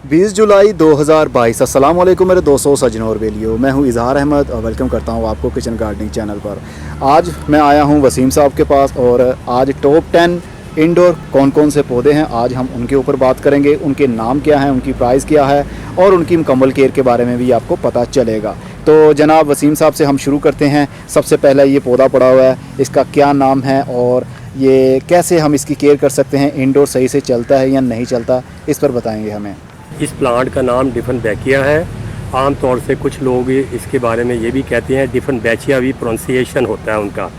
20 जुलाई 2022। अस्सलाम वालेकुम मेरे दोस्तों, सज्जनों और बेलियों। मैं हूं इजहार अहमद और वेलकम करता हूं आपको किचन गार्डनिंग चैनल पर। आज मैं आया हूं वसीम साहब के पास और आज टॉप 10 इंडोर कौन कौन से पौधे हैं आज हम उनके ऊपर बात करेंगे। उनके नाम क्या हैं, उनकी प्राइस क्या है और उनकी मुकम्मल केयर के बारे में भी आपको पता चलेगा। तो जनाब वसीम साहब से हम शुरू करते हैं। सबसे पहले ये पौधा पड़ा हुआ है, इसका क्या नाम है और ये कैसे हम इसकी केयर कर सकते हैं, इंडोर सही से चलता है या नहीं चलता, इस पर बताएंगे हमें। इस प्लांट का नाम डिफनबैकिया है। आम तौर से कुछ लोग इसके बारे में ये भी कहते हैं डिफनबैचिया भी प्रोनाउंसिएशन होता है उनका।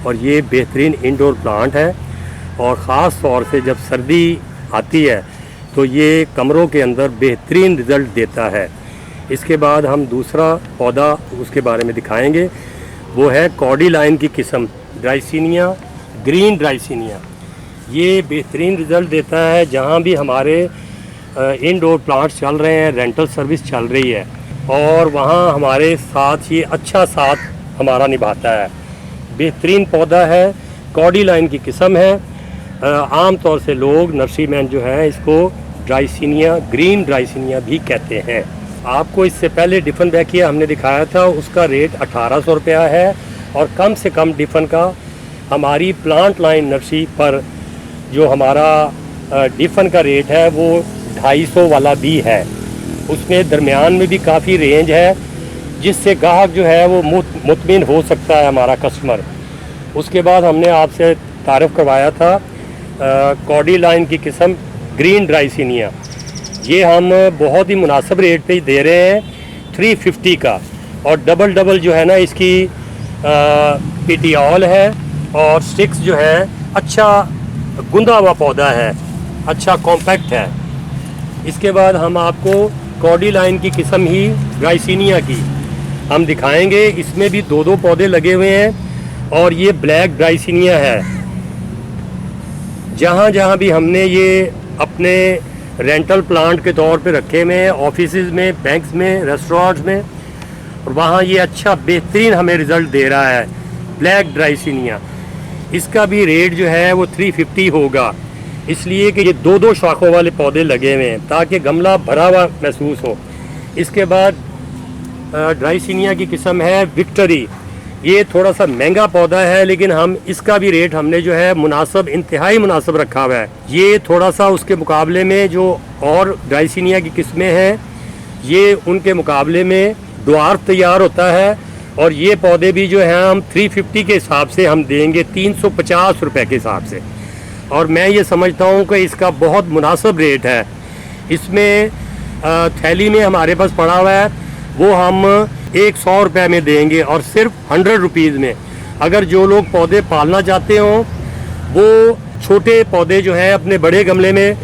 और ये बेहतरीन इंडोर प्लांट है और ख़ास तौर से जब सर्दी आती है तो ये कमरों के अंदर बेहतरीन रिज़ल्ट देता है। इसके बाद हम दूसरा पौधा उसके बारे में दिखाएंगे, वो है कॉर्डिलाइन की किस्म ड्राइसिनिया, ग्रीन ड्राइसिनिया। ये बेहतरीन रिज़ल्ट देता है जहाँ भी हमारे इंडोर प्लांट्स चल रहे हैं, रेंटल सर्विस चल रही है और वहाँ हमारे साथ ये अच्छा साथ हमारा निभाता है। बेहतरीन पौधा है, कॉर्डिलाइन की किस्म है। आम तौर से लोग नर्सरीमैन जो है इसको ड्राइसिनिया, ग्रीन ड्राइसिनिया भी कहते हैं। आपको इससे पहले डिफनबैकिया हमने दिखाया था, उसका रेट 1800 रुपया है और कम से कम डिफन का हमारी प्लांट लाइन नर्सरी पर जो हमारा डिफन का रेट है वो 250 वाला भी है। उसमें दरमियान में भी काफ़ी रेंज है जिससे ग्राहक जो है वो मुतमिन हो सकता है हमारा कस्टमर। उसके बाद हमने आपसे तारफ़ करवाया था कॉर्डिलाइन की किस्म ग्रीन ड्राइसिनिया। ये हम बहुत ही मुनासिब रेट पे दे रहे हैं 350 का। और डबल जो है ना इसकी पिटियोल है और स्टिक्स जो है अच्छा गुंदा हुआ पौधा है, अच्छा कॉम्पैक्ट है। इसके बाद हम आपको कॉर्डिलाइन की किस्म ही ड्राइसिनिया की हम दिखाएंगे। इसमें भी दो पौधे लगे हुए हैं और ये ब्लैक ड्राइसिनिया है। जहाँ जहाँ भी हमने ये अपने रेंटल प्लांट के तौर पे रखे हुए हैं, ऑफिसेज में, बैंक्स में, रेस्टोरेंट्स में, और वहाँ ये अच्छा बेहतरीन हमें रिज़ल्ट दे रहा है ब्लैक ड्राइसिनिया। इसका भी रेट जो है वो 350 होगा, इसलिए कि ये दो शाखों वाले पौधे लगे हुए हैं ताकि गमला भरा हुआ महसूस हो। इसके बाद ड्राइसिनिया की किस्म है विक्टरी। ये थोड़ा सा महंगा पौधा है लेकिन हम इसका भी रेट हमने जो है मुनासिब, इंतहाई मुनासिब रखा हुआ है। ये थोड़ा सा उसके मुकाबले में जो और ड्राइसिनिया की किस्में हैं ये उनके मुकाबले में ड्वार्फ तैयार होता है। और ये पौधे भी जो हैं हम 350 के हिसाब से हम देंगे 350 रुपये के हिसाब से। और मैं ये समझता हूँ कि इसका बहुत मुनासिब रेट है। इसमें थैली में हमारे पास पड़ा हुआ है वो हम 100 रुपये में देंगे और सिर्फ 100 रुपीज़ में। अगर जो लोग पौधे पालना चाहते हों वो छोटे पौधे जो हैं अपने बड़े गमले में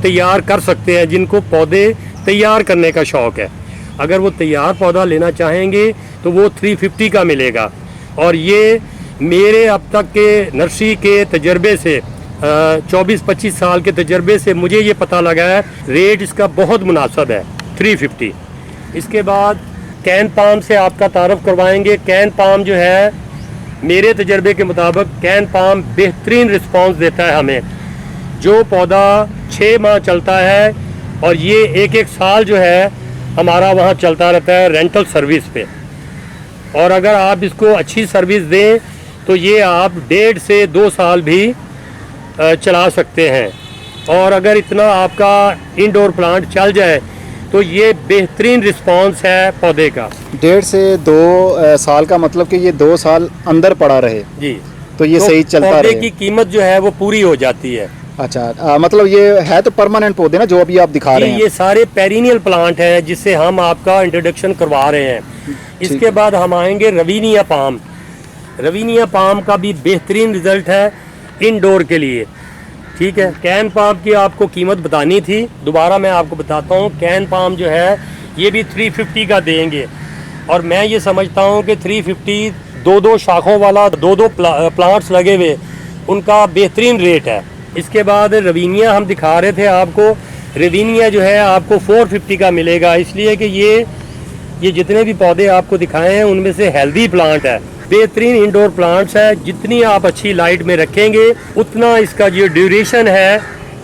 तैयार कर सकते हैं, जिनको पौधे तैयार करने का शौक़ है। अगर वो तैयार पौधा लेना चाहेंगे तो वो 350 का मिलेगा। और ये मेरे अब तक के नर्सरी के तजर्बे से 24-25 साल के तजर्बे से मुझे ये पता लगा है रेट इसका बहुत मुनासिब है 350। इसके बाद कैन पाम से आपका तारफ़ करवाएंगे। कैन पाम जो है मेरे तजर्बे के मुताबिक कैन पाम बेहतरीन रिस्पांस देता है हमें। जो पौधा 6 माह चलता है और ये एक साल जो है हमारा वहाँ चलता रहता है रेंटल सर्विस पे। और अगर आप इसको अच्छी सर्विस दें तो ये आप 1.5 से 2 साल भी चला सकते हैं। और अगर इतना आपका इंडोर प्लांट चल जाए तो ये बेहतरीन रिस्पांस है पौधे का। 1.5 से 2 साल का मतलब कि ये 2 साल अंदर पड़ा रहे जी, तो ये सही चलता रहे। पौधे की कीमत जो है वो पूरी हो जाती है। अच्छा, मतलब ये है तो परमानेंट पौधे ना जो अभी आप दिखा रहे हैं? ये सारे पेरिनियल प्लांट हैं जिससे हम आपका इंट्रोडक्शन करवा रहे हैं। इसके बाद हम आएंगे रवीनिया पाम। रवीनिया पाम का भी बेहतरीन रिजल्ट है इंडोर के लिए। ठीक है, कैन पाम की आपको कीमत बतानी थी, दोबारा मैं आपको बताता हूँ। कैन पाम जो है ये भी 350 का देंगे और मैं ये समझता हूँ कि 350 दो शाखों वाला दो प्लांट्स लगे हुए उनका बेहतरीन रेट है। इसके बाद रवीनिया हम दिखा रहे थे आपको। रवीनिया जो है आपको 450 का मिलेगा, इसलिए कि ये जितने भी पौधे आपको दिखाए हैं उनमें से हेल्दी प्लांट है, बेहतरीन इंडोर प्लांट्स है। जितनी आप अच्छी लाइट में रखेंगे उतना इसका जो ड्यूरेशन है,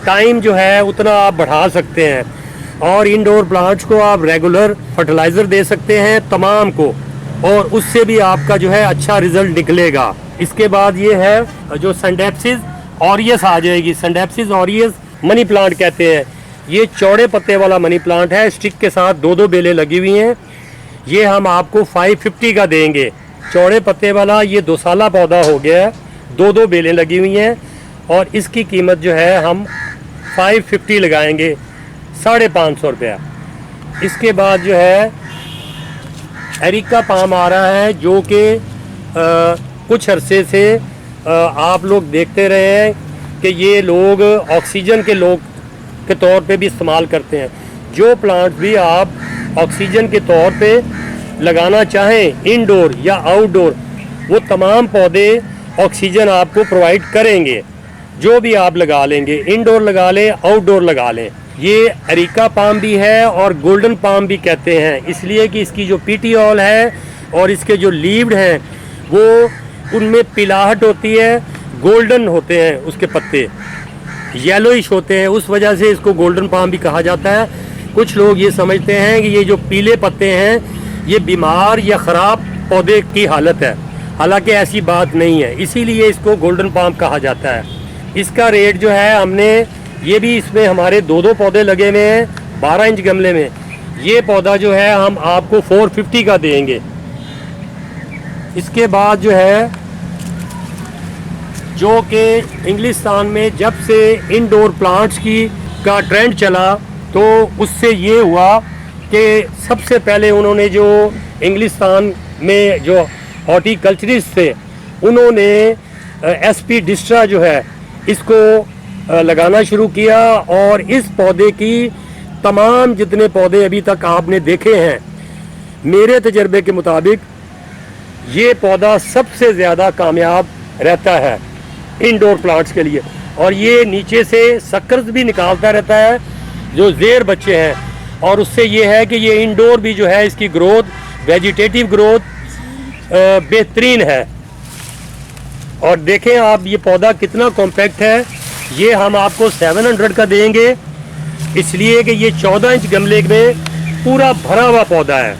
टाइम जो है उतना आप बढ़ा सकते हैं। और इंडोर प्लांट्स को आप रेगुलर फर्टिलाइज़र दे सकते हैं तमाम को, और उससे भी आपका जो है अच्छा रिजल्ट निकलेगा। इसके बाद ये है जो संडेप्सिस ऑरियस आ जाएगी। संडेप्सिस ऑरियस मनी प्लांट कहते हैं। ये चौड़े पत्ते वाला मनी प्लांट है, स्टिक के साथ 2-2 बेलें लगी हुई हैं। ये हम आपको 550 का देंगे। चौड़े पत्ते वाला ये 2 साला पौधा हो गया है, 2-2 बेलें लगी हुई हैं, और इसकी कीमत जो है हम 550 लगाएंगे, 550 रुपया। इसके बाद जो है एरिका पाम आ रहा है, जो कि कुछ अरसे से आप लोग देखते रहे हैं कि ये लोग ऑक्सीजन के तौर पे भी इस्तेमाल करते हैं। जो प्लांट भी आप ऑक्सीजन के तौर पे लगाना चाहें, इंडोर या आउटडोर, वो तमाम पौधे ऑक्सीजन आपको प्रोवाइड करेंगे। जो भी आप लगा लेंगे, इंडोर लगा लें, आउटडोर लगा लें। ये अरिका पाम भी है और गोल्डन पाम भी कहते हैं, इसलिए कि इसकी जो पीटीओल है और इसके जो लीव्ड हैं वो उनमें पिलाहट होती है, गोल्डन होते हैं उसके पत्ते, येलोइश होते हैं, उस वजह से इसको गोल्डन पाम भी कहा जाता है। कुछ लोग ये समझते हैं कि ये जो पीले पत्ते हैं ये बीमार या ख़राब पौधे की हालत है, हालांकि ऐसी बात नहीं है, इसीलिए इसको गोल्डन पाम कहा जाता है। इसका रेट जो है, हमने ये भी, इसमें हमारे 2-2 पौधे लगे हुए हैं 12 इंच गमले में। ये पौधा जो है हम आपको 450 का देंगे। इसके बाद जो है, जो कि इंग्लिस्तान में जब से इंडोर प्लांट्स का ट्रेंड चला, तो उससे ये हुआ कि सबसे पहले उन्होंने जो इंग्लिस्तान में जो हॉर्टिकल्चरिस्ट थे, उन्होंने एसपी डिस्ट्रा जो है इसको लगाना शुरू किया, और इस पौधे की तमाम जितने पौधे अभी तक आपने देखे हैं, मेरे तजर्बे के मुताबिक ये पौधा सबसे ज़्यादा कामयाब रहता है इंडोर प्लांट्स के लिए। और ये नीचे से सक्कर्स भी निकालता रहता है जो ज़ेर बच्चे हैं, और उससे ये है कि ये इंडोर भी जो है इसकी ग्रोथ, वेजिटेटिव ग्रोथ बेहतरीन है। और देखें आप ये पौधा कितना कॉम्पैक्ट है। ये हम आपको 700 का देंगे, इसलिए कि ये 14 इंच गमले में पूरा भरा हुआ पौधा है,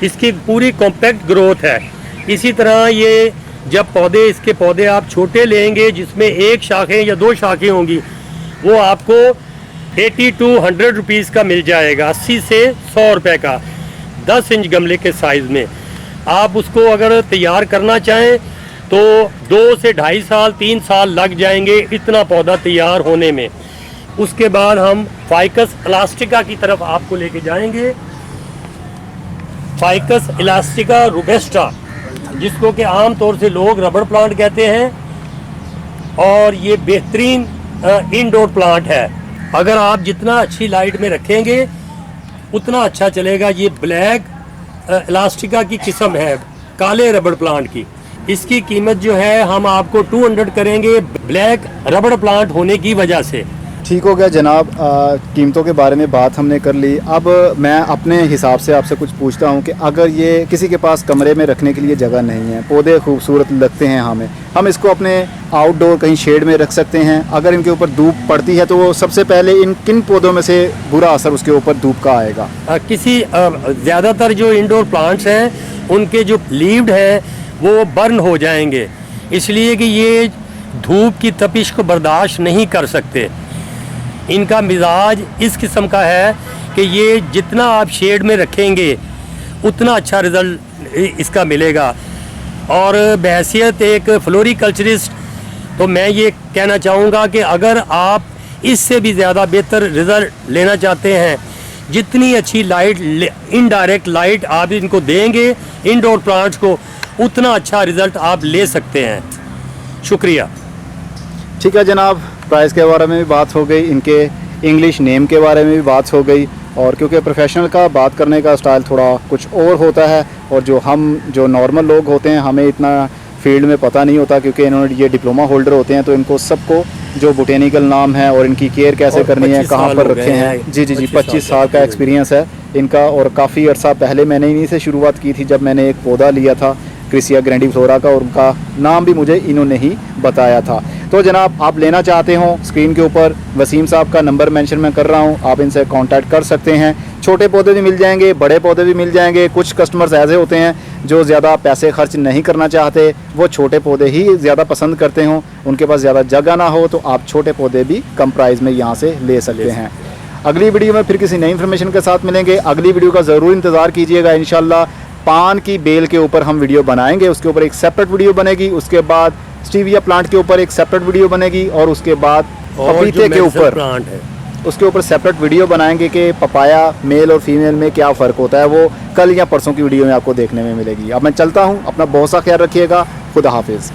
इसकी पूरी कॉम्पैक्ट ग्रोथ है। इसी तरह ये जब इसके पौधे आप छोटे लेंगे, जिसमें 1 शाखें या 2 शाखें होंगी, वो आपको 80 to 100 रुपीज़ का मिल जाएगा, 80 से 100 रुपये का, 10 इंच गमले के साइज़ में। आप उसको अगर तैयार करना चाहें तो 2 से 2.5 साल 3 साल लग जाएंगे इतना पौधा तैयार होने में। उसके बाद हम फाइकस इलास्टिका की तरफ आपको लेके जाएंगे। फाइकस इलास्टिका रोबस्टा, जिसको कि आम तौर से लोग रबड़ प्लांट कहते हैं, और ये बेहतरीन इंडोर प्लांट है। अगर आप जितना अच्छी लाइट में रखेंगे उतना अच्छा चलेगा। ये ब्लैक इलास्टिका की किस्म है, काले रबड़ प्लांट की। इसकी कीमत जो है हम आपको 200 करेंगे, ब्लैक रबड़ प्लांट होने की वजह से। ठीक हो गया जनाब, कीमतों के बारे में बात हमने कर ली। अब मैं अपने हिसाब से आपसे कुछ पूछता हूं कि अगर ये किसी के पास कमरे में रखने के लिए जगह नहीं है, पौधे खूबसूरत लगते हैं हमें, हम इसको अपने आउटडोर कहीं शेड में रख सकते हैं। अगर इनके ऊपर धूप पड़ती है तो वो सबसे पहले इन किन पौधों में से बुरा असर उसके ऊपर धूप का आएगा? ज़्यादातर जो इंडोर प्लांट्स हैं उनके जो लीव्ड हैं वो बर्न हो जाएंगे, इसलिए कि ये धूप की तपिश को बर्दाश्त नहीं कर सकते। इनका मिजाज इस किस्म का है कि ये जितना आप शेड में रखेंगे उतना अच्छा रिज़ल्ट इसका मिलेगा। और बहैसियत एक फ्लोरिकल्चरिस्ट तो मैं ये कहना चाहूँगा कि अगर आप इससे भी ज़्यादा बेहतर रिज़ल्ट लेना चाहते हैं, जितनी अच्छी लाइट, इनडायरेक्ट लाइट आप इनको देंगे इंडोर प्लांट्स को, उतना अच्छा रिज़ल्ट आप ले सकते हैं। शुक्रिया। ठीक है जनाब, प्राइस के बारे में भी बात हो गई, इनके इंग्लिश नेम के बारे में भी बात हो गई, और क्योंकि प्रोफेशनल का बात करने का स्टाइल थोड़ा कुछ और होता है, और जो नॉर्मल लोग होते हैं हमें इतना फील्ड में पता नहीं होता, क्योंकि इन्होंने ये डिप्लोमा होल्डर होते हैं, तो इनको सबको जो बोटेनिकल नाम है और इनकी केयर कैसे करनी है, कहाँ पर रखे हैं। जी 25 साल का एक्सपीरियंस है इनका, और काफ़ी अर्सा पहले मैंने इन्हीं से शुरुआत की थी, जब मैंने एक पौधा लिया था क्रिसिया ग्रैंडिफ्लोरा का, और उनका नाम भी मुझे इन्होंने ही बताया था। तो जनाब आप लेना चाहते हो, स्क्रीन के ऊपर वसीम साहब का नंबर मेंशन मैं कर रहा हूँ, आप इनसे कांटेक्ट कर सकते हैं। छोटे पौधे भी मिल जाएंगे, बड़े पौधे भी मिल जाएंगे। कुछ कस्टमर्स ऐसे होते हैं जो ज़्यादा पैसे खर्च नहीं करना चाहते, वो छोटे पौधे ही ज़्यादा पसंद करते हों, उनके पास ज़्यादा जगह ना हो, तो आप छोटे पौधे भी कम प्राइस में यहाँ से ले सकते हैं। अगली वीडियो में फिर किसी नई इन्फॉर्मेशन के साथ मिलेंगे। अगली वीडियो का ज़रूर इंतज़ार कीजिएगा। इंशाल्लाह पान की बेल के ऊपर हम वीडियो बनाएंगे, उसके ऊपर एक सेपरेट वीडियो बनेगी। उसके बाद स्टीविया प्लांट के ऊपर एक सेपरेट वीडियो बनेगी, और उसके बाद पपीते के ऊपर प्लांट है उसके ऊपर सेपरेट वीडियो बनाएंगे कि पपाया मेल और फीमेल में क्या फ़र्क होता है। वो कल या परसों की वीडियो में आपको देखने में मिलेगी। अब मैं चलता हूँ, अपना बहुत सा ख्याल रखिएगा। खुदा हाफिज़।